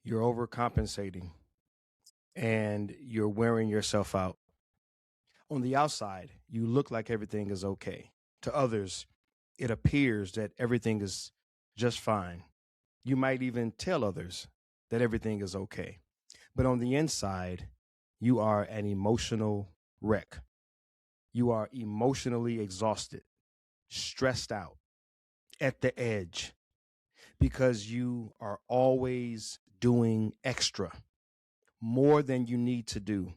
You're overcompensating and you're wearing yourself out. On the outside, you look like everything is okay. To others, it appears that everything is just fine. You might even tell others that everything is okay. But on the inside, you are an emotional wreck. You are emotionally exhausted, stressed out, at the edge because you are always doing extra, more than you need to do.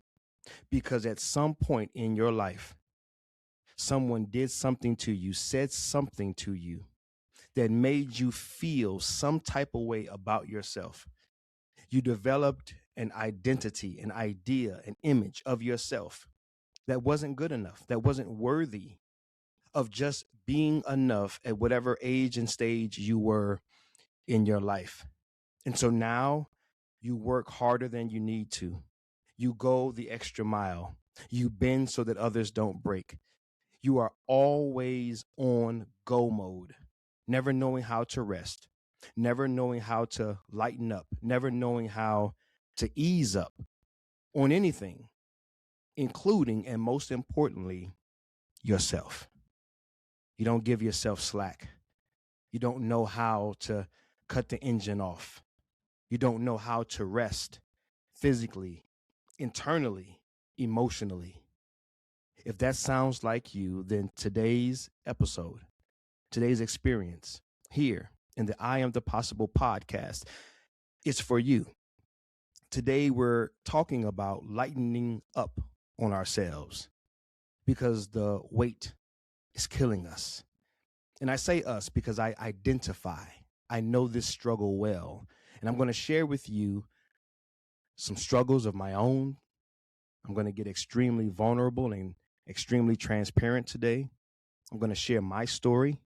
Because at some point in your life, someone did something to you, said something to you that made you feel some type of way about yourself. You developed an identity, an idea, an image of yourself that wasn't good enough, that wasn't worthy of just being enough at whatever age and stage you were in your life. And so now you work harder than you need to. You go the extra mile. You bend so that others don't break. You are always on go mode, never knowing how to rest, never knowing how to lighten up, never knowing how to ease up on anything, including and most importantly, yourself. You don't give yourself slack. You don't know how to cut the engine off. You don't know how to rest physically, internally, emotionally. If that sounds like you, then today's episode, today's experience here in the I Am the Possible podcast is for you. Today, we're talking about lightening up on ourselves because the weight is killing us. And I say us because I identify, I know this struggle well. And I'm going to share with you some struggles of my own. I'm going to get extremely vulnerable and extremely transparent today. I'm going to share my story.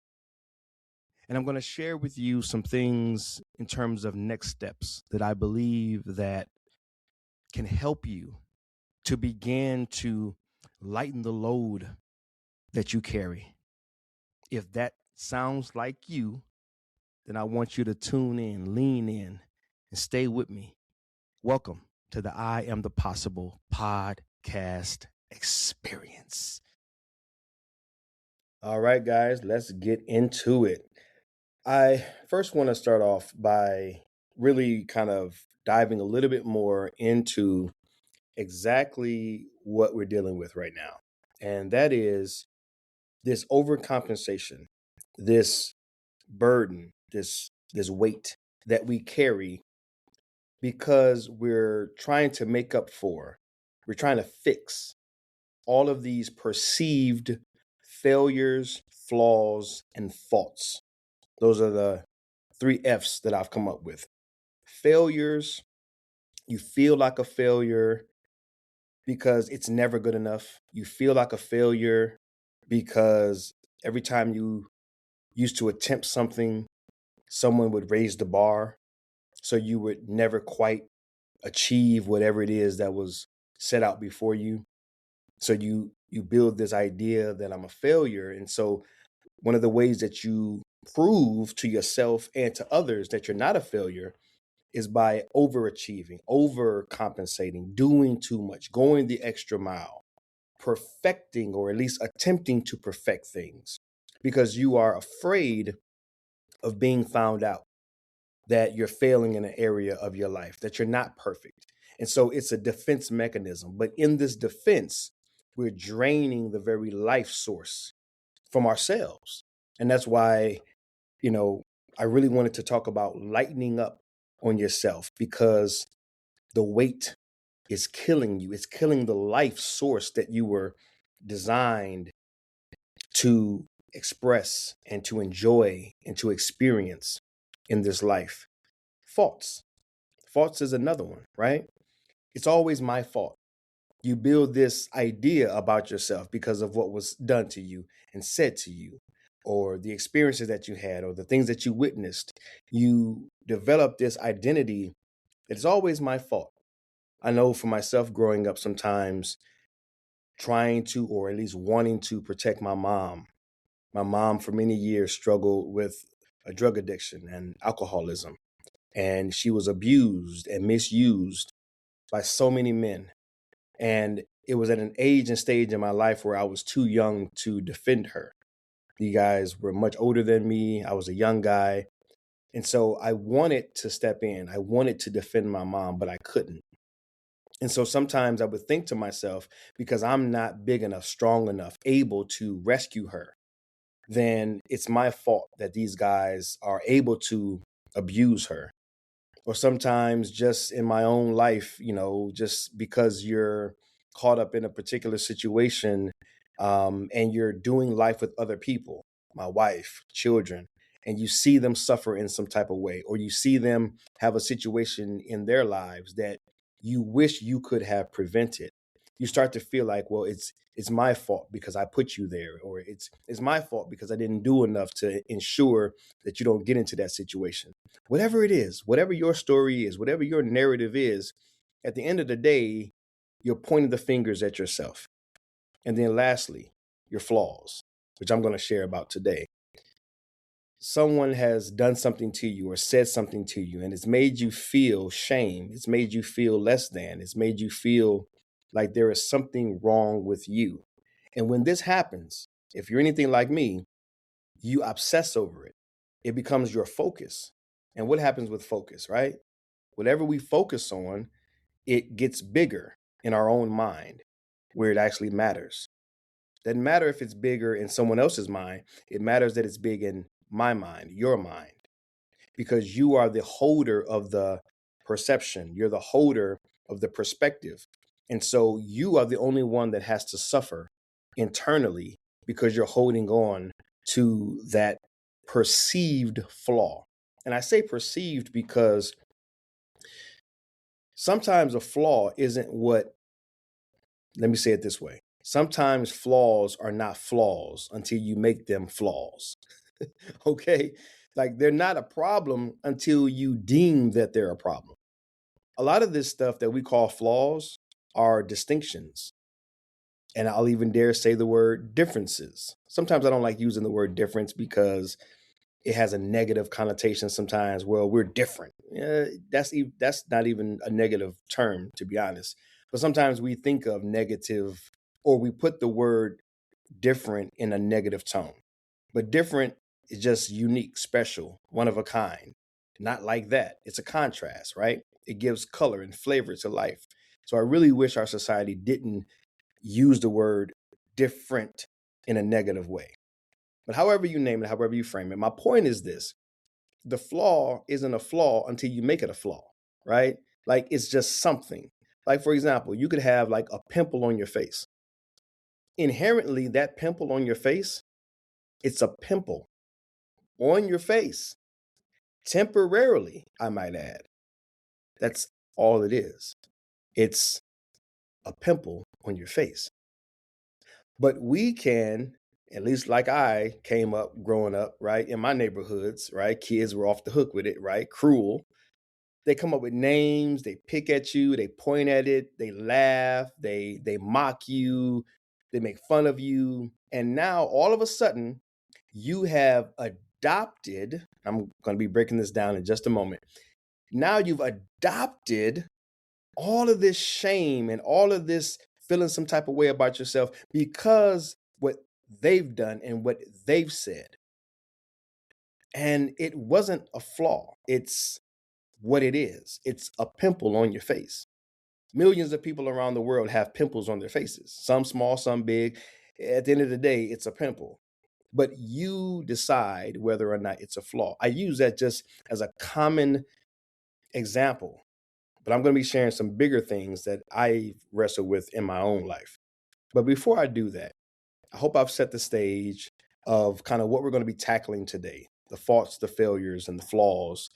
And I'm going to share with you some things in terms of next steps that I believe that can help you to begin to lighten the load that you carry. If that sounds like you, then I want you to tune in, lean in, and stay with me. Welcome to the I Am the Possible podcast experience. All right, guys, let's get into it. I first want to start off by really kind of diving a little bit more into exactly what we're dealing with right now. And that is this overcompensation, this burden, this weight that we carry because we're trying to make up for, we're trying to fix all of these perceived failures, flaws, and faults. Those are the 3 F's that I've come up with. Failures, you feel like a failure because it's never good enough. You feel like a failure because every time you used to attempt something, someone would raise the bar. So you would never quite achieve whatever it is that was set out before you. So you build this idea that I'm a failure. And so one of the ways that you prove to yourself and to others that you're not a failure is by overachieving, overcompensating, doing too much, going the extra mile, perfecting or at least attempting to perfect things because you are afraid of being found out that you're failing in an area of your life, that you're not perfect. And so it's a defense mechanism. But in this defense, we're draining the very life source from ourselves. And that's why, I really wanted to talk about lightening up on yourself because the weight is killing you. It's killing the life source that you were designed to express and to enjoy and to experience in this life. Faults. Faults is another one, right? It's always my fault. You build this idea about yourself because of what was done to you and said to you, or the experiences that you had, or the things that you witnessed. You develop this identity. It's always my fault. I know for myself growing up, sometimes trying to, or at least wanting to protect my mom. My mom, for many years, struggled with a drug addiction and alcoholism. and she was abused and misused by so many men. And it was at an age and stage in my life where I was too young to defend her. You guys were much older than me. I was a young guy. And so I wanted to step in. I wanted to defend my mom, but I couldn't. And so sometimes I would think to myself, because I'm not big enough, strong enough, able to rescue her, then it's my fault that these guys are able to abuse her. Or sometimes just in my own life, just because you're caught up in a particular situation, and you're doing life with other people, my wife, children, and you see them suffer in some type of way, or you see them have a situation in their lives that you wish you could have prevented. You start to feel like, well, it's my fault because I put you there, or it's my fault because I didn't do enough to ensure that you don't get into that situation. Whatever it is, whatever your story is, whatever your narrative is, at the end of the day, you're pointing the fingers at yourself. And then lastly, your flaws, which I'm going to share about today. Someone has done something to you or said something to you, and it's made you feel shame. It's made you feel less than. It's made you feel like there is something wrong with you. And when this happens, if you're anything like me, you obsess over it. It becomes your focus. And what happens with focus, right? Whatever we focus on, it gets bigger in our own mind where it actually matters. Doesn't matter if it's bigger in someone else's mind. It matters that it's big in my mind, your mind, because you are the holder of the perception. You're the holder of the perspective. And so you are the only one that has to suffer internally because you're holding on to that perceived flaw. And I say perceived because sometimes a flaw isn't what, let me say it this way. Sometimes flaws are not flaws until you make them flaws. Okay? Like they're not a problem until you deem that they're a problem. A lot of this stuff that we call flaws are distinctions. And I'll even dare say the word differences. Sometimes I don't like using the word difference because it has a negative connotation sometimes. Well, we're different. That's not even a negative term, to be honest. But sometimes we think of negative, or we put the word different in a negative tone. But different is just unique, special, one of a kind. Not like that. It's a contrast, right? It gives color and flavor to life. So I really wish our society didn't use the word different in a negative way. But however you name it, however you frame it, my point is this: the flaw isn't a flaw until you make it a flaw, right? Like it's just something. Like, for example, you could have like a pimple on your face. Inherently, that pimple on your face, it's a pimple on your face. Temporarily, I might add. That's all it is. It's a pimple on your face. But we can, at least like I came up growing up, right, in my neighborhoods, right? Kids were off the hook with it, right? Cruel. They come up with names, they pick at you, they point at it, they laugh, they mock you, they make fun of you. And now all of a sudden, you have adopted, I'm going to be breaking this down in just a moment. Now you've adopted all of this shame and all of this feeling some type of way about yourself because what they've done and what they've said. And it wasn't a flaw. It's what it is. It's a pimple on your face. Millions of people around the world have pimples on their faces, some small, some big. At the end of the day, it's a pimple. But you decide whether or not it's a flaw. I use that just as a common example, but I'm going to be sharing some bigger things that I wrestle with in my own life. But before I do that, I hope I've set the stage of kind of what we're going to be tackling today: the faults, the failures, and the flaws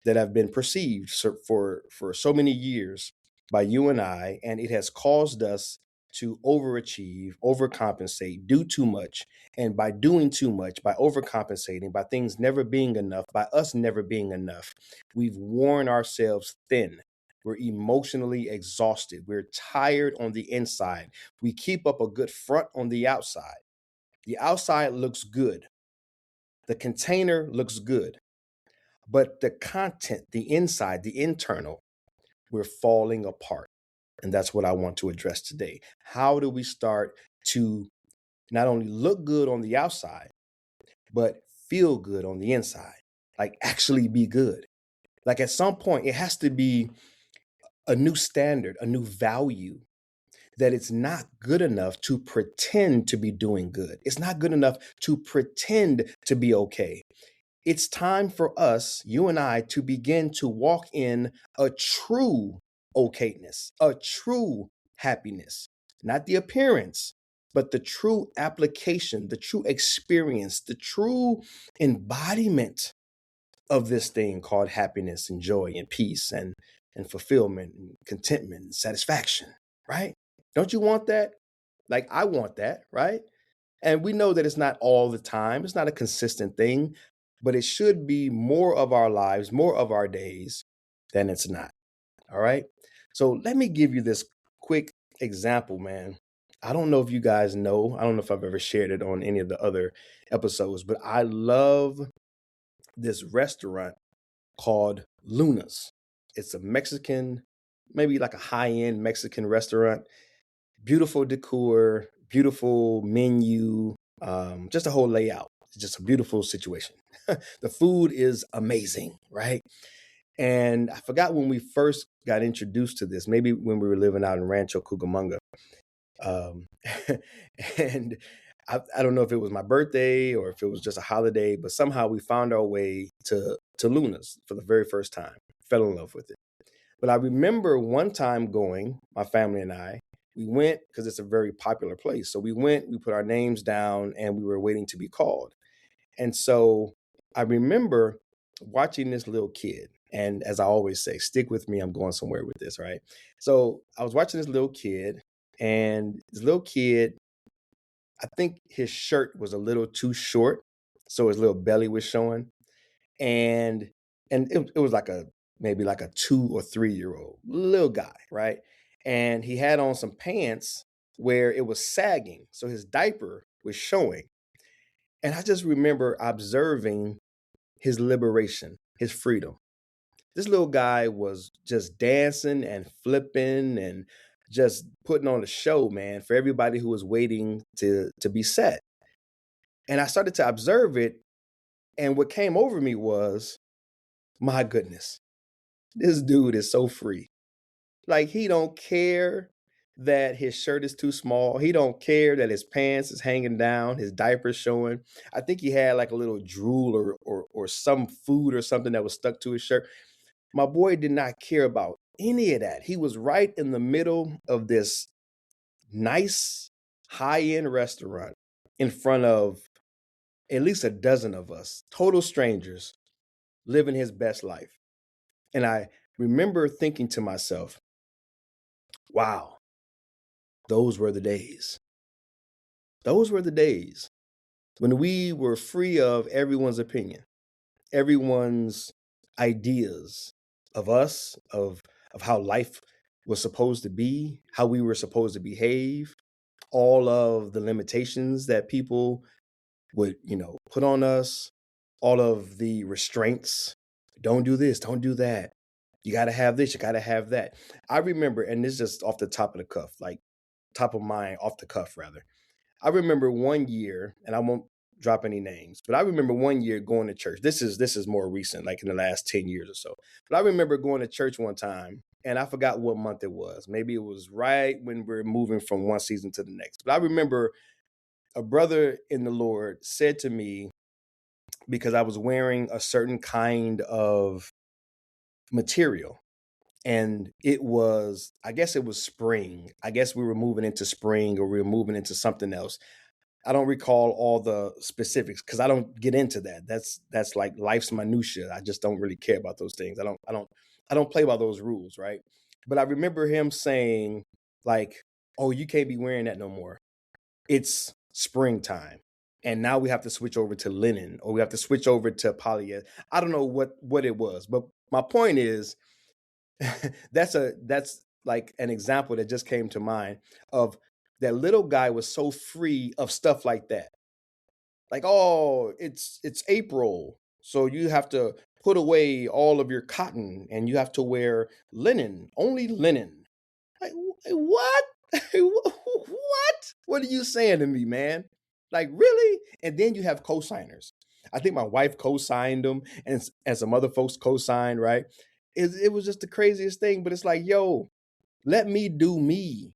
that have been perceived for so many years by you and I, and it has caused us to overachieve, overcompensate, do too much. And by doing too much, by overcompensating, by things never being enough, by us never being enough, we've worn ourselves thin. We're emotionally exhausted. We're tired on the inside. We keep up a good front on the outside. The outside looks good. The container looks good. But the content, the inside, the internal, we're falling apart. And that's what I want to address today. How do we start to not only look good on the outside, but feel good on the inside? Like actually be good. Like at some point, it has to be a new standard, a new value, that it's not good enough to pretend to be doing good. It's not good enough to pretend to be okay. It's time for us, you and I, to begin to walk in a true okayness, a true happiness, not the appearance, but the true application, the true experience, the true embodiment of this thing called happiness and joy and peace and fulfillment and contentment and satisfaction, right? Don't you want that? Like I want that, right? And we know that it's not all the time. It's not a consistent thing, but it should be more of our lives, more of our days than it's not. All right. So let me give you this quick example, man. I don't know if you guys know, I don't know if I've ever shared it on any of the other episodes, but I love this restaurant called Luna's. It's a Mexican, maybe like a high-end Mexican restaurant. Beautiful decor, beautiful menu, just a whole layout. It's just a beautiful situation. The food is amazing, right? And I forgot when we first got introduced to this, maybe when we were living out in Rancho Cucamonga. Um, and I don't know if it was my birthday or if it was just a holiday, but somehow we found our way to Luna's for the very first time. Fell in love with it. But I remember one time going, my family and I, we went because it's a very popular place. So we went, we put our names down, and we were waiting to be called. And so I remember watching this little kid. And as I always say, stick with me, I'm going somewhere with this, right? So I was watching this little kid, and this little kid, I think his shirt was a little too short, so his little belly was showing. And it was like a maybe like a 2 or 3 year old little guy, right? And he had on some pants where it was sagging, so his diaper was showing. And I just remember observing his liberation, his freedom. This little guy was just dancing and flipping and just putting on a show, man, for everybody who was waiting to be set. And I started to observe it, and what came over me was, my goodness, this dude is so free. Like he don't care that his shirt is too small. He don't care that his pants is hanging down, his diaper's showing. I think he had like a little drool or some food or something that was stuck to his shirt. My boy did not care about any of that. He was right in the middle of this nice high-end restaurant in front of at least a dozen of us, total strangers, living his best life. And I remember thinking to myself, wow, those were the days. Those were the days when we were free of everyone's opinion, everyone's ideas of us, of how life was supposed to be, how we were supposed to behave, all of the limitations that people would, put on us, all of the restraints. Don't do this, don't do that. You got to have this, you got to have that. I remember, and this is just off the top of the cuff, like top of mind, off the cuff rather. I remember one year, and I won't drop any names, but I remember one year going to church. This is more recent, like in the last 10 years or so. But I remember going to church one time, and I forgot what month it was. Maybe it was right when we're moving from one season to the next. But I remember a brother in the Lord said to me, because I was wearing a certain kind of material, and I guess it was spring. I guess we were moving into spring, or we were moving into something else. I don't recall all the specifics because I don't get into that. That's like life's minutia. I just don't really care about those things. I don't play by those rules, right? But I remember him saying like, "Oh, you can't be wearing that no more. It's springtime." And now we have to switch over to linen, or we have to switch over to polyester. I don't know what it was, but my point is, that's like an example that just came to mind of that little guy was so free of stuff like that. Like, oh, it's April, so you have to put away all of your cotton and you have to wear linen, only linen. Like, what? What? What are you saying to me, man? Like, really? And then you have co-signers. I think my wife co-signed them, and some other folks co-signed, right? It was just the craziest thing. But it's like, yo, let me do me.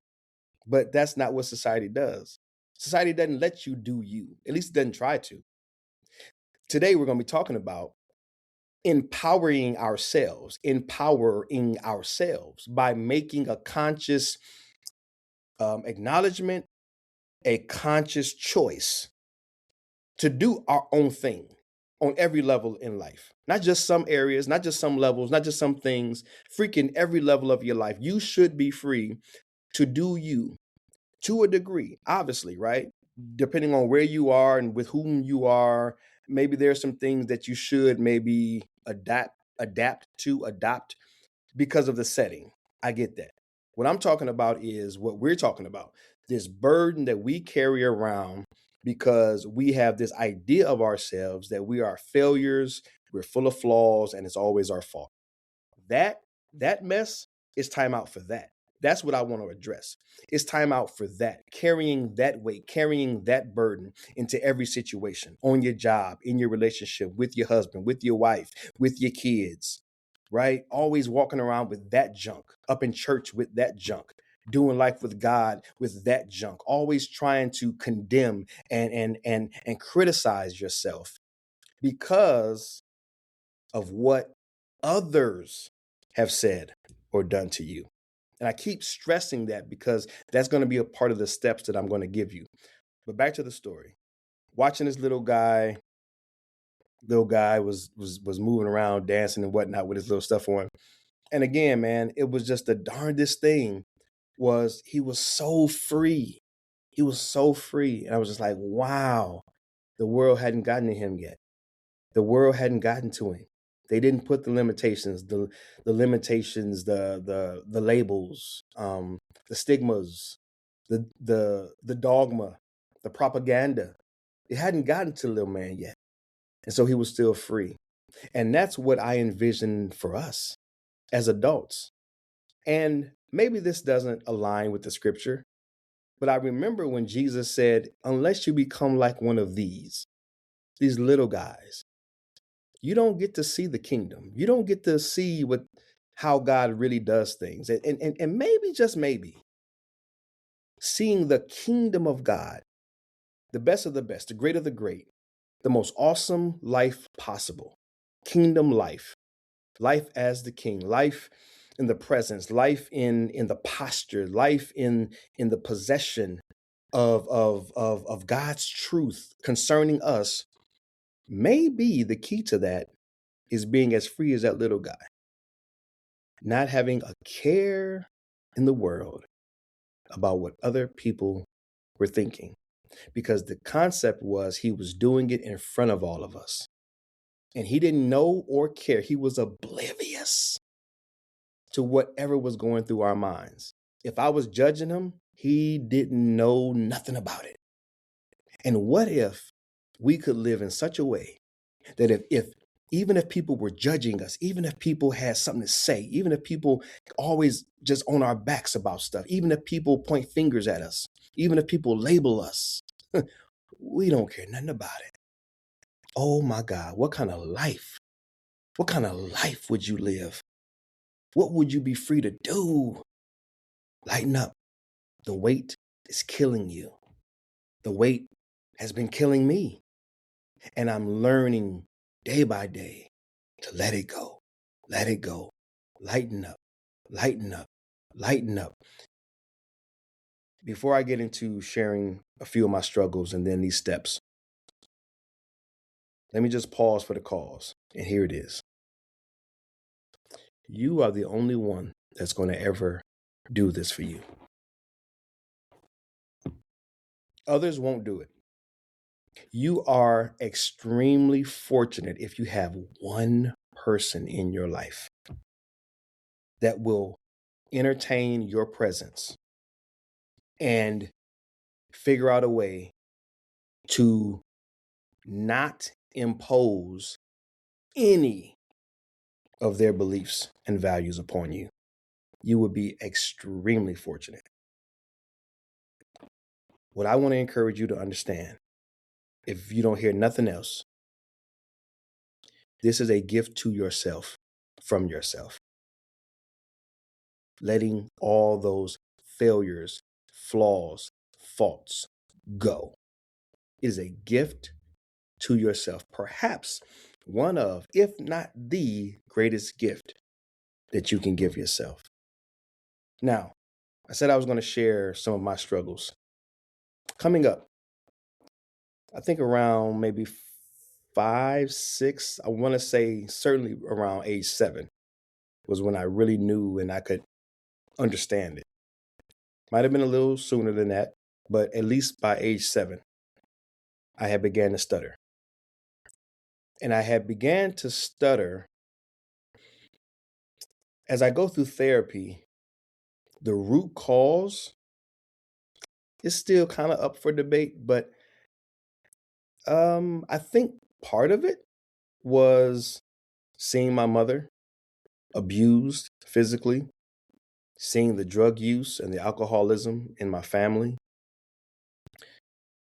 But that's not what society does. Society doesn't let you do you. At least it doesn't try to. Today, we're going to be talking about empowering ourselves by making a conscious acknowledgement, a conscious choice to do our own thing on every level in life. Not just some areas, not just some levels, not just some things, freaking every level of your life. You should be free to do you to a degree, obviously, right? Depending on where you are and with whom you are, maybe there's some things that you should maybe adopt because of the setting. I get that. What I'm talking about is what we're talking about, this burden that we carry around because we have this idea of ourselves that we are failures, we're full of flaws, and it's always our fault. That mess, is time out for that. That's what I want to address. It's time out for that, carrying that weight, carrying that burden into every situation, on your job, in your relationship, with your husband, with your wife, with your kids, right? Always walking around with that junk, up in church with that junk, doing life with God with that junk, always trying to condemn and criticize yourself because of what others have said or done to you. And I keep stressing that because that's going to be a part of the steps that I'm going to give you. But back to the story. Watching this little guy was moving around, dancing and whatnot with his little stuff on. And again, man, it was just the darndest thing was he was so free. He was so free. And I was just like, wow, the world hadn't gotten to him yet. The world hadn't gotten to him. They didn't put the limitations, the limitations, the labels, the stigmas, the dogma, the propaganda. It hadn't gotten to little man yet. And so he was still free. And that's what I envision for us as adults. And maybe this doesn't align with the scripture, but I remember when Jesus said, unless you become like one of these little guys, you don't get to see the kingdom. You don't get to see how God really does things. And maybe, just maybe, seeing the kingdom of God, the best of the best, the great of the great, the most awesome life possible, kingdom life, life as the king, life in the presence, life in the posture, life in the possession of God's truth concerning us. Maybe the key to that is being as free as that little guy, not having a care in the world about what other people were thinking, because the concept was he was doing it in front of all of us. And he didn't know or care. He was oblivious to whatever was going through our minds. If I was judging him, he didn't know nothing about it. And what if we could live in such a way that if even if people were judging us, even if people had something to say, even if people always just on our backs about stuff, even if people point fingers at us, even if people label us, we don't care nothing about it. Oh my God, what kind of life? What kind of life would you live? What would you be free to do? Lighten up. The weight is killing you. The weight has been killing me. And I'm learning day by day to let it go. Let it go. Lighten up. Lighten up. Lighten up. Before I get into sharing a few of my struggles and then these steps, let me just pause for the cause. And here it is. You are the only one that's going to ever do this for you. Others won't do it. You are extremely fortunate if you have one person in your life that will entertain your presence and figure out a way to not impose any of their beliefs and values upon you. You would be extremely fortunate. What I want to encourage you to understand, if you don't hear nothing else, this is a gift to yourself from yourself. Letting all those failures, flaws, faults go. It is a gift to yourself. Perhaps one of, if not the greatest gift that you can give yourself. Now, I said I was going to share some of my struggles. Coming up, I think around maybe 5, 6, I want to say certainly around age 7 was when I really knew and I could understand it. Might have been a little sooner than that, but at least by age 7, I had began to stutter. And I had began to stutter as I go through therapy. The root cause is still kind of up for debate, but I think part of it was seeing my mother abused physically, seeing the drug use and the alcoholism in my family,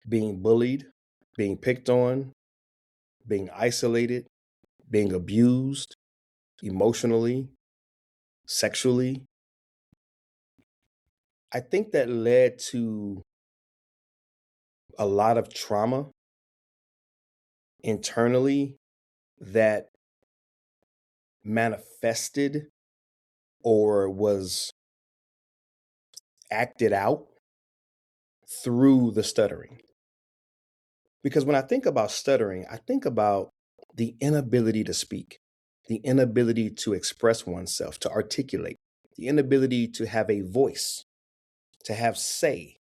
being bullied, being picked on, being isolated, being abused emotionally, sexually. I think that led to a lot of trauma internally that manifested or was acted out through the stuttering. Because when I think about stuttering, I think about the inability to speak, the inability to express oneself, to articulate, the inability to have a voice, to have say.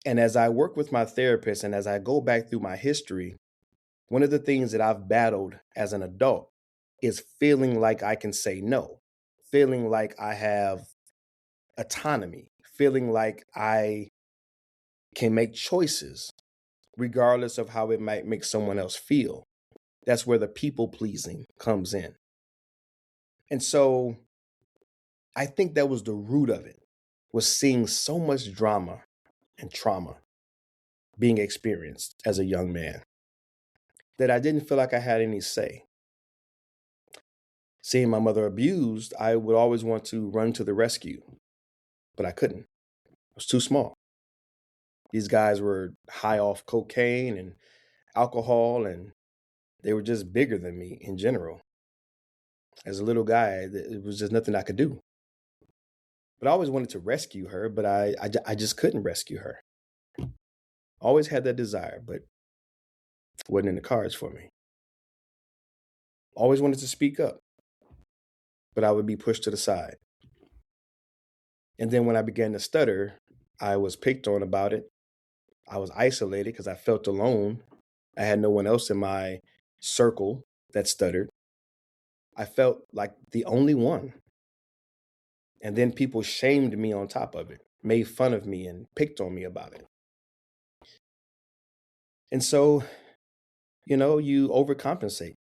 And as I work with my therapist and as I go back through my history, one of the things that I've battled as an adult is feeling like I can say no, feeling like I have autonomy, feeling like I can make choices regardless of how it might make someone else feel. That's where the people pleasing comes in. And so I think that was the root of it, was seeing so much drama and trauma being experienced as a young man that I didn't feel like I had any say. Seeing my mother abused, I would always want to run to the rescue, but I couldn't. I was too small. These guys were high off cocaine and alcohol, and they were just bigger than me in general. As a little guy, it was just nothing I could do. But I always wanted to rescue her, but I just couldn't rescue her. Always had that desire, but it wasn't in the cards for me. Always wanted to speak up, but I would be pushed to the side. And then when I began to stutter, I was picked on about it. I was isolated because I felt alone. I had no one else in my circle that stuttered. I felt like the only one. And then people shamed me on top of it, made fun of me and picked on me about it. And so, you overcompensate.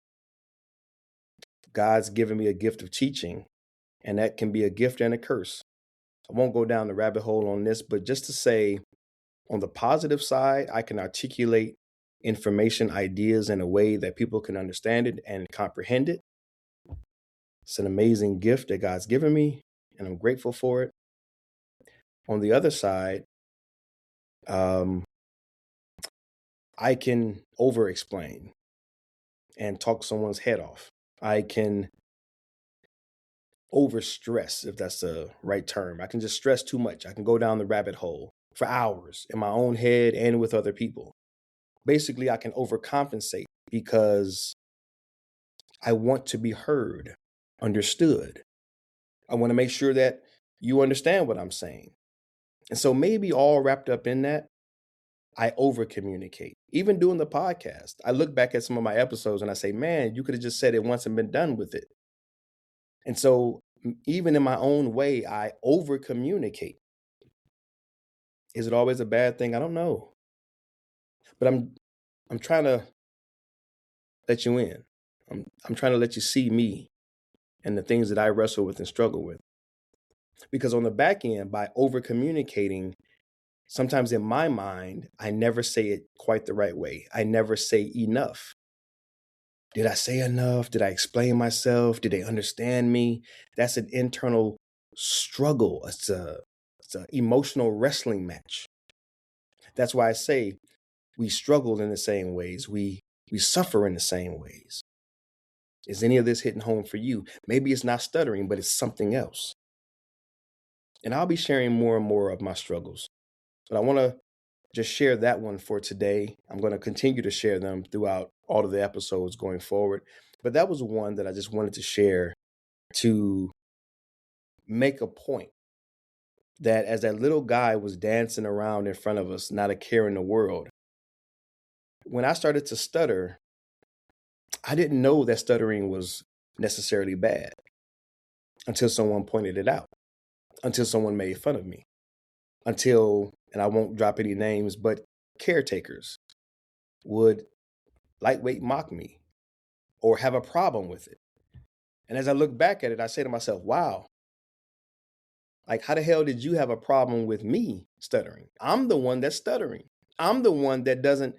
God's given me a gift of teaching, and that can be a gift and a curse. I won't go down the rabbit hole on this, but just to say, on the positive side, I can articulate information, ideas in a way that people can understand it and comprehend it. It's an amazing gift that God's given me, and I'm grateful for it. On the other side, I can over-explain and talk someone's head off. I can over-stress, if that's the right term. I can just stress too much. I can go down the rabbit hole for hours in my own head and with other people. Basically, I can overcompensate because I want to be heard, understood. I want to make sure that you understand what I'm saying. And so maybe all wrapped up in that, I over communicate. Even doing the podcast, I look back at some of my episodes and I say, man, you could have just said it once and been done with it. And so even in my own way, I over communicate. Is it always a bad thing? I don't know. But I'm trying to let you in. I'm trying to let you see me and the things that I wrestle with and struggle with. Because on the back end, by over communicating, sometimes in my mind, I never say it quite the right way. I never say enough. Did I say enough? Did I explain myself? Did they understand me? That's an internal struggle. It's an emotional wrestling match. That's why I say we struggle in the same ways. We suffer in the same ways. Is any of this hitting home for you? Maybe it's not stuttering, but it's something else. And I'll be sharing more and more of my struggles. But I want to just share that one for today. I'm going to continue to share them throughout all of the episodes going forward. But that was one that I just wanted to share to make a point that as that little guy was dancing around in front of us, not a care in the world, when I started to stutter, I didn't know that stuttering was necessarily bad until someone pointed it out, until someone made fun of me, until, and I won't drop any names, but caretakers would lightweight mock me or have a problem with it. And as I look back at it, I say to myself, wow, like, how the hell did you have a problem with me stuttering? I'm the one that's stuttering. I'm the one that doesn't,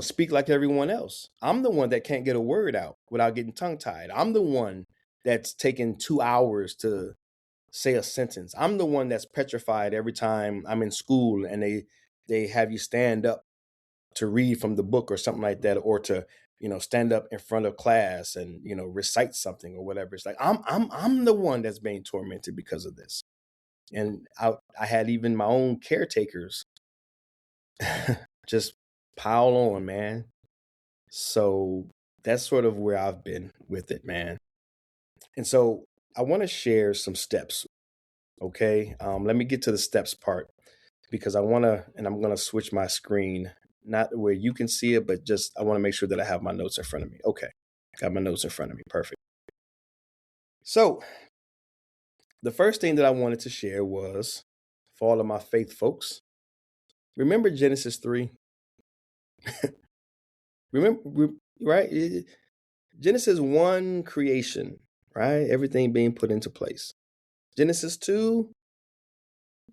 speak like everyone else. I'm the one that can't get a word out without getting tongue tied. I'm the one that's taken 2 hours to say a sentence. I'm the one that's petrified every time I'm in school and they have you stand up to read from the book or something like that, or to stand up in front of class and recite something or whatever. It's like I'm the one that's being tormented because of this. And I had even my own caretakers just pile on, man. So that's sort of where I've been with it, man. And so I want to share some steps. Okay, let me get to the steps part, because I'm going to switch my screen, not where you can see it, but just I want to make sure that I have my notes in front of me. Okay, got my notes in front of me. Perfect. So the first thing that I wanted to share was, for all of my faith folks, remember Genesis 3? Remember, right? Genesis 1, creation, right? Everything being put into place. Genesis 2,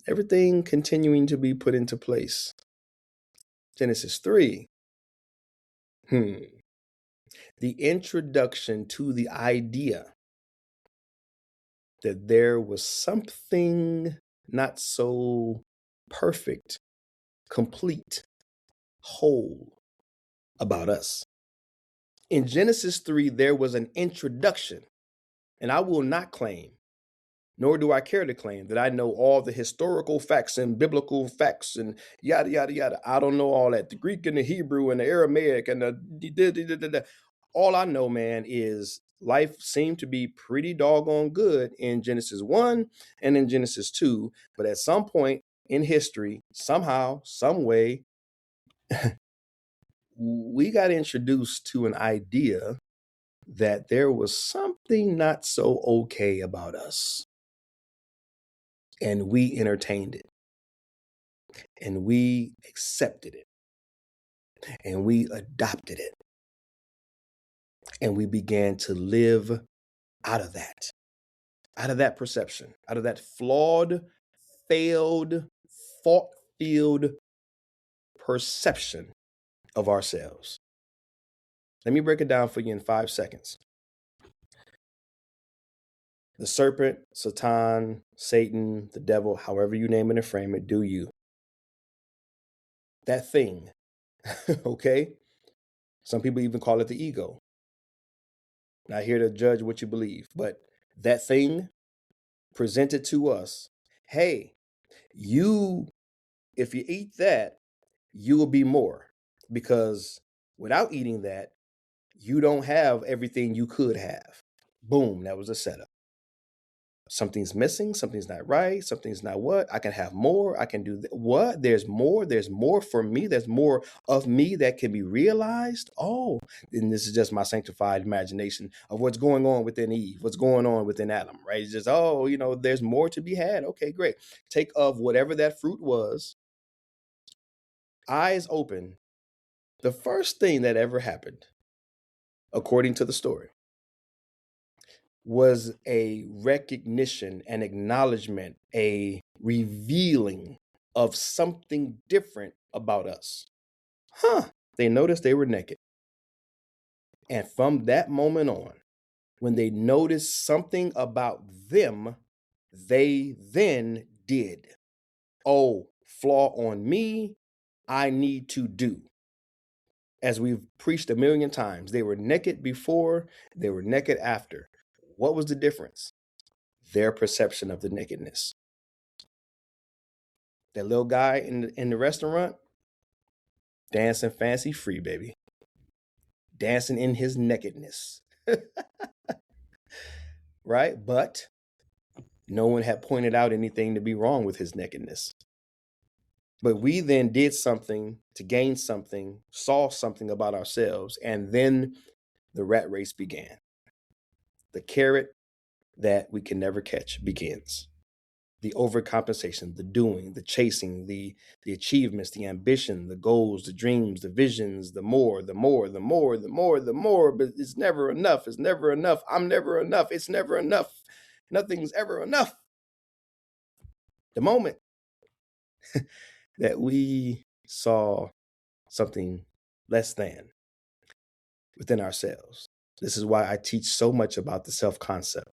everything continuing to be put into place. Genesis 3, the introduction to the idea that there was something not so perfect, complete, whole about us. In Genesis 3, there was an introduction, and I will not claim, nor do I care to claim, that I know all the historical facts and biblical facts and yada, yada, yada. I don't know all that. The Greek and the Hebrew and the Aramaic and the all I know, man, is life seemed to be pretty doggone good in Genesis 1 and in Genesis 2. But at some point in history, somehow, some way, we got introduced to an idea that there was something not so okay about us. And we entertained it. And we accepted it. And we adopted it. And we began to live out of that perception, out of that flawed, failed, fault-filled perception of ourselves. Let me break it down for you in 5 seconds. The serpent, Satan, Satan, the devil, however you name it and frame it, do you. That thing, okay? Some people even call it the ego. Not here to judge what you believe, but that thing presented to us, hey, if you eat that, you will be more, because without eating that, you don't have everything you could have. Boom, that was a setup. Something's missing, something's not right, something's not what, I can have more, I can do what, there's more for me, there's more of me that can be realized. Oh, and this is just my sanctified imagination of what's going on within Eve, what's going on within Adam, right? It's just, there's more to be had. Okay, great. Take of whatever that fruit was, eyes open. The first thing that ever happened, according to the story, was a recognition, an acknowledgement, a revealing of something different about us. They noticed they were naked. And from that moment on, when they noticed something about them, they then did. Oh, flaw on me, I need to do. As we've preached a million times, they were naked before, they were naked after. What was the difference? Their perception of the nakedness. That little guy in the restaurant, dancing fancy free, baby. Dancing in his nakedness. Right? But no one had pointed out anything to be wrong with his nakedness. But we then did something to gain something, saw something about ourselves, and then the rat race began. The carrot that we can never catch begins. The overcompensation, the doing, the chasing, the achievements, the ambition, the goals, the dreams, the visions, the more, but it's never enough. It's never enough. I'm never enough. It's never enough. Nothing's ever enough. The moment that we saw something less than within ourselves. This is why I teach so much about the self-concept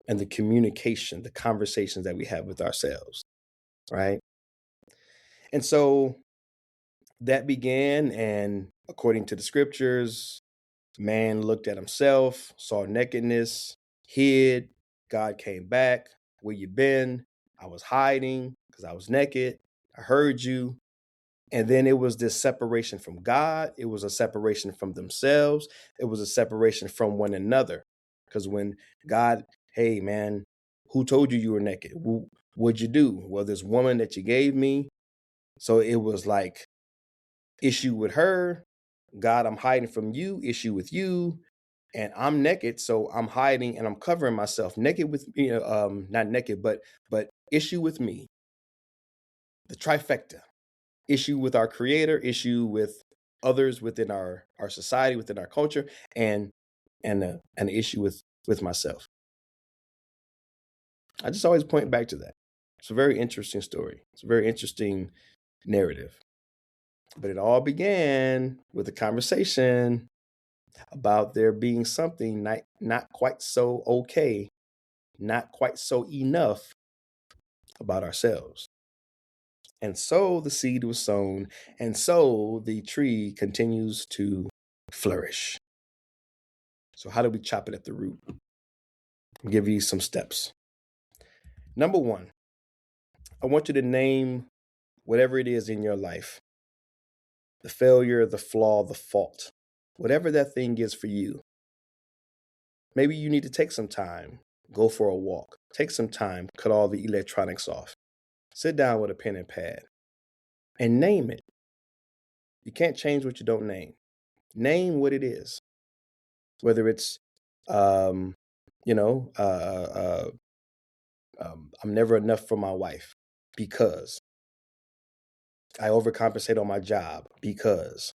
and the communication, the conversations that we have with ourselves, right? And so that began, and according to the scriptures, man looked at himself, saw nakedness, hid. God came back. Where you been? I was hiding because I was naked. I heard you. And then it was this separation from God. It was a separation from themselves. It was a separation from one another. Because when God, hey, man, who told you were naked? What'd you do? Well, this woman that you gave me. So it was like issue with her. God, I'm hiding from you. Issue with you. And I'm naked, so I'm hiding and I'm covering myself. Naked with, not naked, but issue with me. The trifecta. Issue with our creator, issue with others within our society, within our culture, and an issue with myself. I just always point back to that. It's a very interesting story. It's a very interesting narrative. But it all began with a conversation about there being something not quite so okay, not quite so enough about ourselves. And so the seed was sown, and so the tree continues to flourish. So how do we chop it at the root? I'll give you some steps. Number one, I want you to name whatever it is in your life, the failure, the flaw, the fault, whatever that thing is for you. Maybe you need to take some time, go for a walk, take some time, cut all the electronics off, sit down with a pen and pad, and name it. You can't change what you don't name. Name what it is. Whether it's, I'm never enough for my wife because I overcompensate on my job because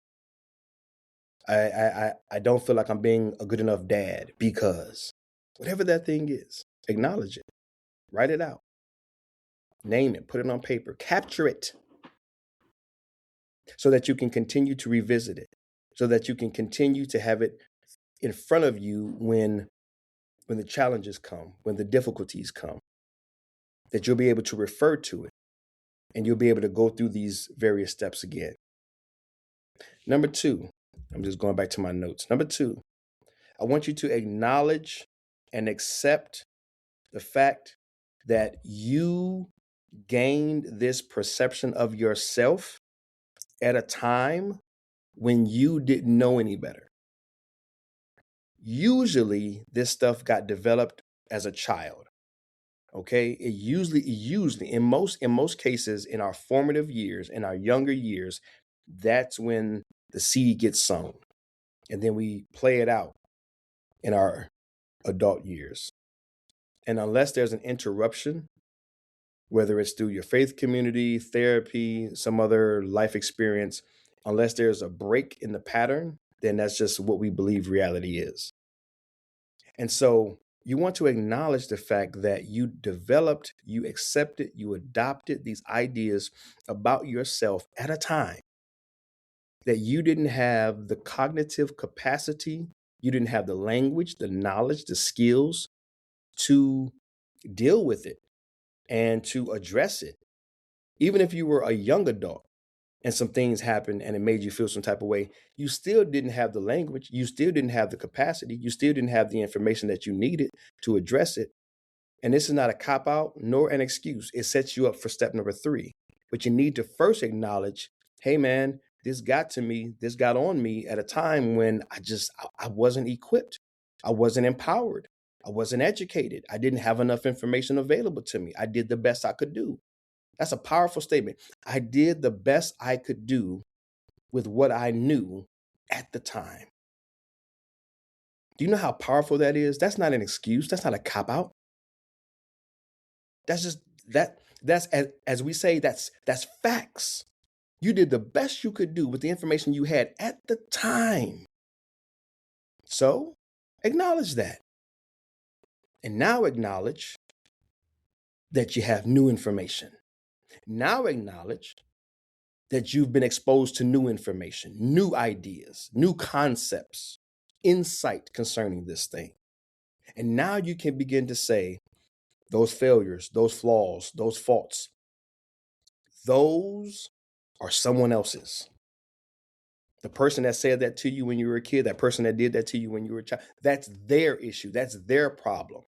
I don't feel like I'm being a good enough dad because whatever that thing is, acknowledge it, write it out, name it, put it on paper, capture it so that you can continue to revisit it, so that you can continue to have it in front of you when the challenges come, when the difficulties come, that you'll be able to refer to it and you'll be able to go through these various steps again. Number two, I'm just going back to my notes. Number two, I want you to acknowledge and accept the fact that you gained this perception of yourself at a time when you didn't know any better. Usually, this stuff got developed as a child. Okay, it usually in most cases in our formative years, in our younger years, that's when the seed gets sown, and then we play it out in our adult years. And unless there's an interruption, whether it's through your faith community, therapy, some other life experience, unless there's a break in the pattern, then that's just what we believe reality is. And so You want to acknowledge the fact that you developed, you accepted, you adopted these ideas about yourself at a time that you didn't have the cognitive capacity, you didn't have the language, the knowledge, the skills to deal with it and to address it. Even if you were a young adult and some things happened and it made you feel some type of way, you still didn't have the language, you still didn't have the capacity, you still didn't have the information that you needed to address it. And this is not a cop out nor an excuse. It sets you up for step number 3. But you need to first acknowledge, hey man, this got to me, this got on me at a time when I wasn't equipped. I wasn't empowered. I wasn't educated. I didn't have enough information available to me. I did the best I could do. That's a powerful statement. I did the best I could do with what I knew at the time. Do you know how powerful that is? That's not an excuse. That's not a cop out. That's just that's as we say, that's facts. You did the best you could do with the information you had at the time. So acknowledge that. And now acknowledge that you have new information. Now acknowledge that you've been exposed to new information, new ideas, new concepts, insight concerning this thing. And now you can begin to say those failures, those flaws, those faults, those are someone else's. The person that said that to you when you were a kid, that person that did that to you when you were a child, that's their issue. That's their problem.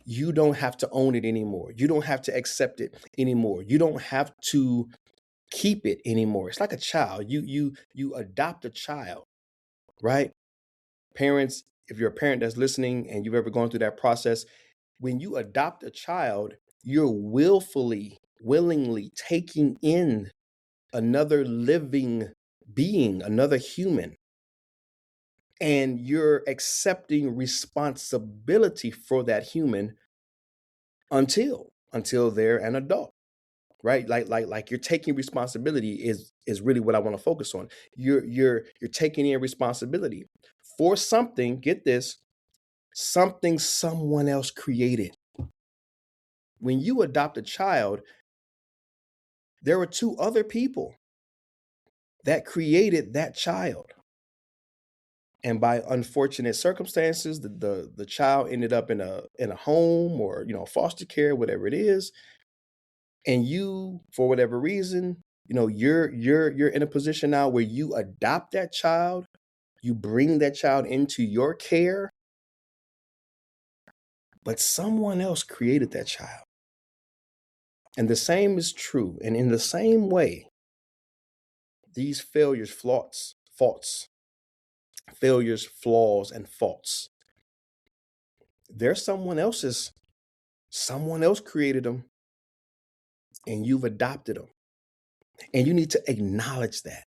You don't have to own it anymore. You don't have to accept it anymore. You don't have to keep it anymore. It's like a child. You adopt a child, right? Parents, if you're a parent that's listening and you've ever gone through that process, when you adopt a child, you're willingly taking in another living being, another human, and you're accepting responsibility for that human until they're an adult, right? Like you're taking responsibility is really what I want to focus on. You're taking in responsibility for something, get this, something someone else created. When you adopt a child, there were 2 other people that created that child. And by unfortunate circumstances, the child ended up in a home or foster care, whatever it is. And you, for whatever reason, you're in a position now where you adopt that child, you bring that child into your care, but someone else created that child. And the same is true. And in the same way, these failures, faults, failures, flaws, and faults, they're someone else's. Someone else created them, and you've adopted them. And you need to acknowledge that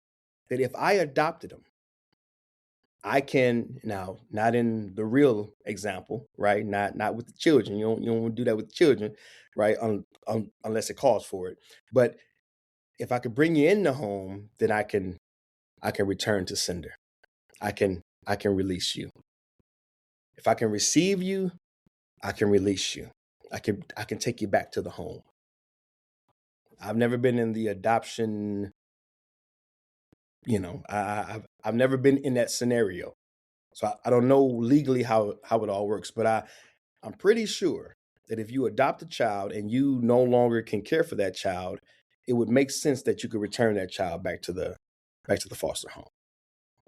if I adopted them, I can now, not in the real example, right? Not with the children. You don't want to do that with the children, right? Unless it calls for it. But if I could bring you in the home, then I can return to sender. I can release you. If I can receive you, I can release you. I can take you back to the home. I've never been in the adoption, I've never been in that scenario. So I don't know legally how it all works, but I'm pretty sure that if you adopt a child and you no longer can care for that child, it would make sense that you could return that child back to the foster home.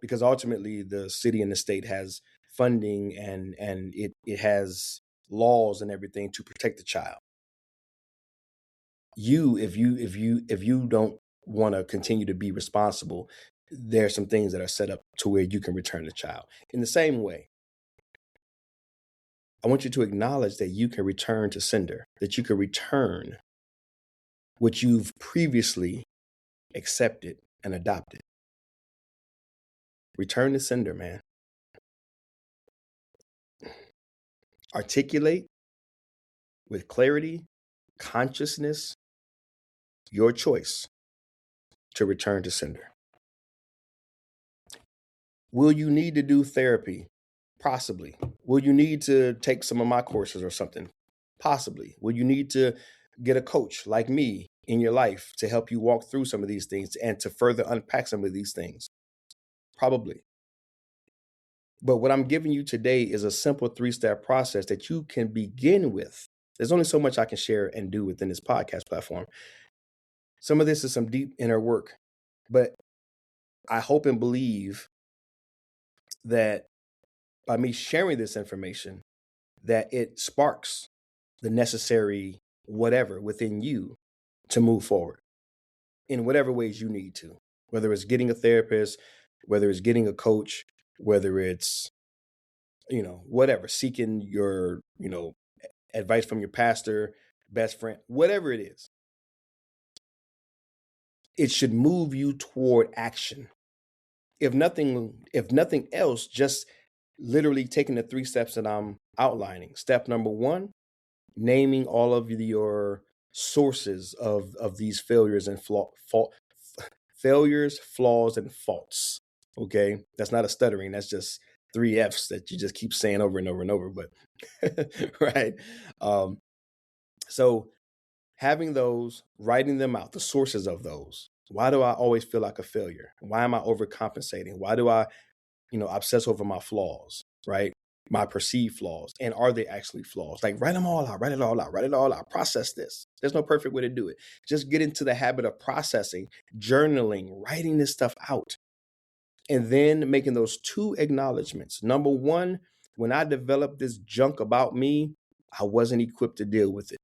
Because ultimately the city and the state has funding and it has laws and everything to protect the child. If you don't want to continue to be responsible, there are some things that are set up to where you can return the child. In the same way, I want you to acknowledge that you can return to sender, that you can return what you've previously accepted and adopted. Return to sender, man. Articulate with clarity, consciousness, your choice to return to sender. Will you need to do therapy? Possibly. Will you need to take some of my courses or something? Possibly. Will you need to get a coach like me in your life to help you walk through some of these things and to further unpack some of these things? Probably. But what I'm giving you today is a simple 3-step process that you can begin with. There's only so much I can share and do within this podcast platform. Some of this is some deep inner work, but I hope and believe that by me sharing this information, that it sparks the necessary whatever within you to move forward in whatever ways you need to, whether it's getting a therapist, whether it's getting a coach, whether it's, whatever, seeking your, advice from your pastor, best friend, whatever it is. It should move you toward action. If nothing else, just literally taking the 3 steps that I'm outlining. Step number 1, naming all of your sources of these failures and failures, flaws, and faults. Okay, that's not a stuttering. That's just 3 F's that you just keep saying over and over and over. But right, so having those, writing them out, the sources of those. Why do I always feel like a failure? Why am I overcompensating? Why do I, obsess over my flaws, right? My perceived flaws. And are they actually flaws? Like, write them all out, write it all out, write it all out, process this. There's no perfect way to do it. Just get into the habit of processing, journaling, writing this stuff out, and then making those 2 acknowledgments. Number 1, when I developed this junk about me, I wasn't equipped to deal with it.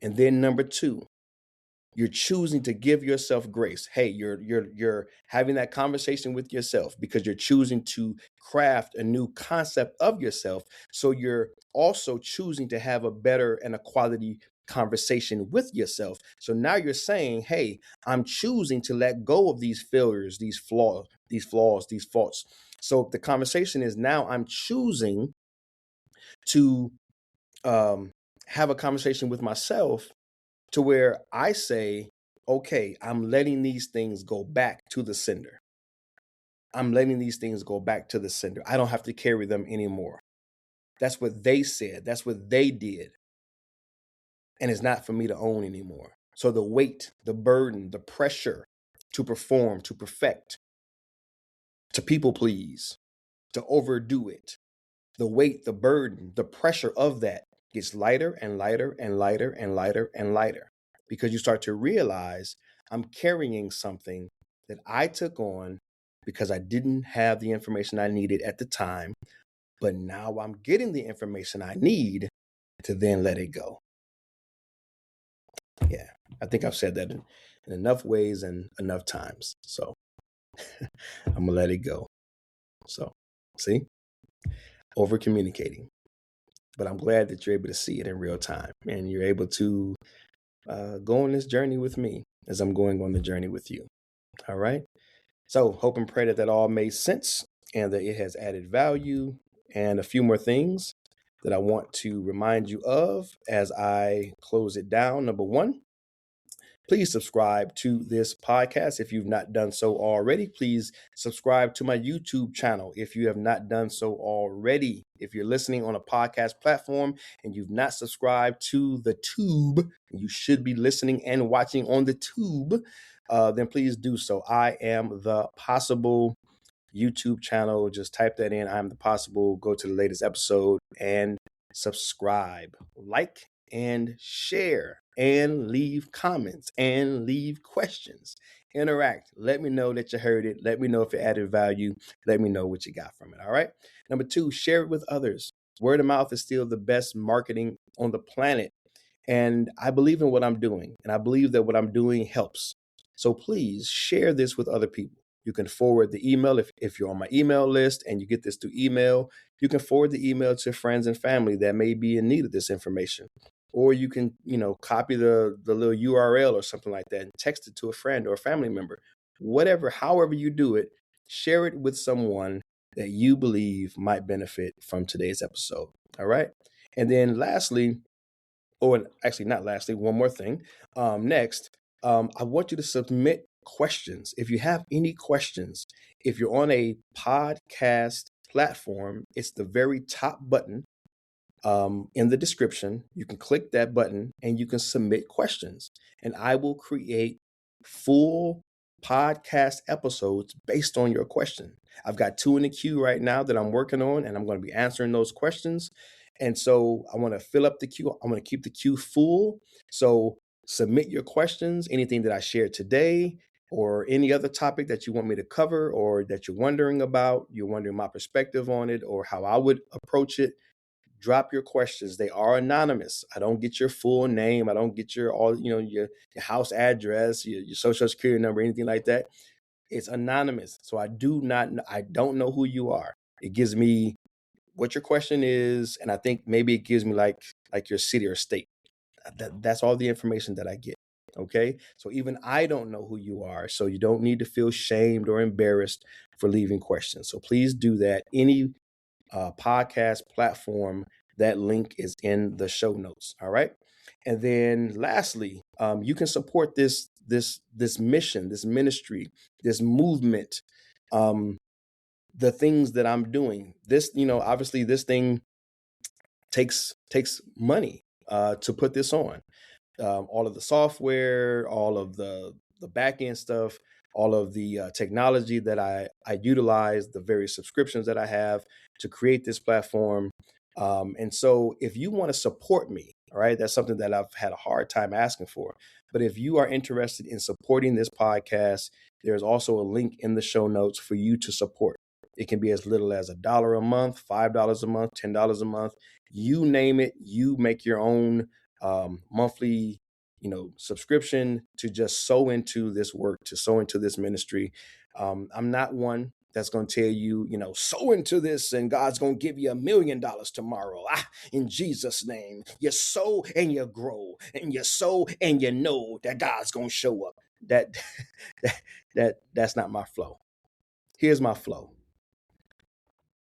And then number 2, you're choosing to give yourself grace. Hey, you're having that conversation with yourself because you're choosing to craft a new concept of yourself. So you're also choosing to have a better and a quality conversation with yourself. So now you're saying, hey, I'm choosing to let go of these failures, these flaws, these faults. So the conversation is now I'm choosing to have a conversation with myself to where I say, okay, I'm letting these things go back to the sender. I'm letting these things go back to the sender. I don't have to carry them anymore. That's what they said. That's what they did. And it's not for me to own anymore. So the weight, the burden, the pressure to perform, to perfect, to people please, to overdo it, the weight, the burden, the pressure of that gets lighter and lighter and lighter and lighter and lighter, because you start to realize I'm carrying something that I took on because I didn't have the information I needed at the time, but now I'm getting the information I need to then let it go. Yeah, I think I've said that in enough ways and enough times. So I'm gonna let it go. So see, over communicating. But I'm glad that you're able to see it in real time and you're able to go on this journey with me as I'm going on the journey with you. All right. So hope and pray that that all made sense and that it has added value. And a few more things that I want to remind you of as I close it down. Number 1, please subscribe to this podcast. If you've not done so already, please subscribe to my YouTube channel if you have not done so already. If you're listening on a podcast platform and you've not subscribed to the tube, you should be listening and watching on the tube, then please do so. I am the Possible YouTube channel. Just type that in. I'm the Possible. Go to the latest episode and subscribe, like, and share, and leave comments and leave questions. Interact. Let me know that you heard it. Let me know if it added value. Let me know what you got from it. All right. Number 2, share it with others. Word of mouth is still the best marketing on the planet. And I believe in what I'm doing, and I believe that what I'm doing helps. So please share this with other people. You can forward the email if you're on my email list and you get this through email. You can forward the email to friends and family that may be in need of this information. Or you can, copy the little URL or something like that and text it to a friend or a family member. Whatever, however you do it, share it with someone that you believe might benefit from today's episode. All right. And then lastly, or actually not lastly, one more thing. Next, I want you to submit questions. If you have any questions, if you're on a podcast platform, it's the very top button in the description. You can click that button and you can submit questions, and I will create full podcast episodes based on your question. I've got 2 in the queue right now that I'm working on, and I'm going to be answering those questions. And so I want to fill up the queue. I'm going to keep the queue full. So submit your questions, anything that I shared today, or any other topic that you want me to cover, or that you're wondering about, you're wondering my perspective on it, or how I would approach it. Drop your questions. They are anonymous. I don't get your full name. I don't get your your house address, your social security number, anything like that. It's anonymous. So I don't know who you are. It gives me what your question is, and I think maybe it gives me like your city or state. That's all the information that I get. Okay. So even I don't know who you are. So you don't need to feel shamed or embarrassed for leaving questions. So please do that. Any podcast platform, that link is in the show notes. All right. And then lastly, you can support this mission, this ministry, this movement, the things that I'm doing. This, obviously this thing takes money to put this on. All of the software, all of the back end stuff, all of the technology that I utilize, the various subscriptions that I have to create this platform. And so if you want to support me, all right, that's something that I've had a hard time asking for. But if you are interested in supporting this podcast, there's also a link in the show notes for you to support. It can be as little as $1 a month, $5 a month, $10 a month. You name it. You make your own monthly subscription to just sow into this work, to sow into this ministry. I'm not one that's going to tell you, sow into this and God's going to give you $1 million tomorrow. In Jesus' name, you sow and you grow, and you sow and you know that God's going to show up. That's not my flow. Here's my flow.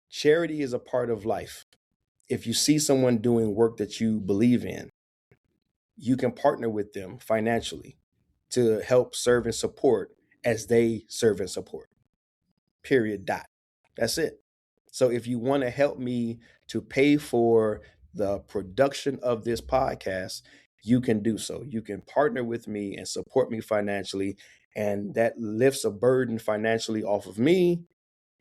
Charity is a part of life. If you see someone doing work that you believe in, you can partner with them financially to help serve and support as they serve and support. Period. Dot. That's it. So if you want to help me to pay for the production of this podcast, you can do so. You can partner with me and support me financially, and that lifts a burden financially off of me.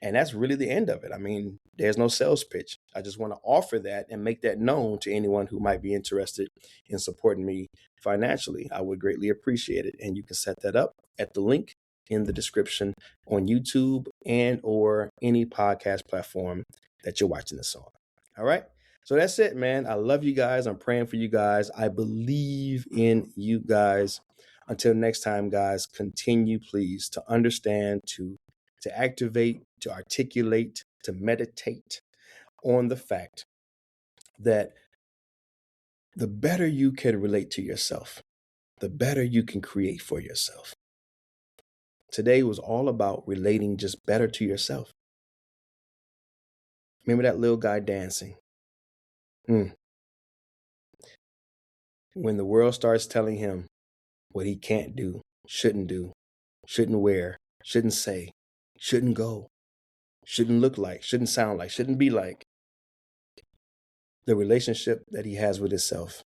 And that's really the end of it. I mean, there's no sales pitch. I just want to offer that and make that known to anyone who might be interested in supporting me financially. I would greatly appreciate it. And you can set that up at the link in the description on YouTube and or any podcast platform that you're watching this on. All right. So that's it, man. I love you guys. I'm praying for you guys. I believe in you guys. Until next time, guys, continue, please, to understand, to activate, to articulate, to meditate on the fact that the better you can relate to yourself, the better you can create for yourself. Today was all about relating just better to yourself. Remember that little guy dancing? When the world starts telling him what he can't do, shouldn't wear, shouldn't say, shouldn't go, shouldn't look like, shouldn't sound like, shouldn't be like, the relationship that he has with himself,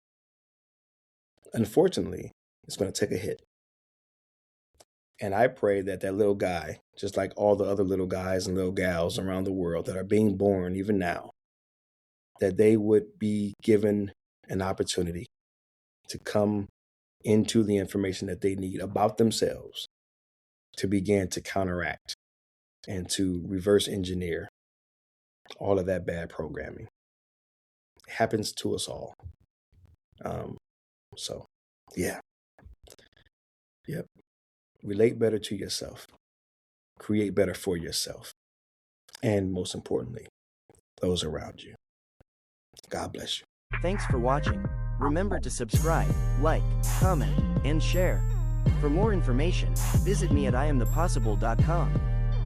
unfortunately, it's going to take a hit. And I pray that little guy, just like all the other little guys and little gals around the world that are being born even now, that they would be given an opportunity to come into the information that they need about themselves to begin to counteract and to reverse engineer all of that bad programming. It happens to us all. So, yeah. Yep. Relate better to yourself. Create better for yourself. And most importantly, those around you. God bless you. Thanks for watching. Remember to subscribe, like, comment, and share. For more information, visit me at IamThePossible.com.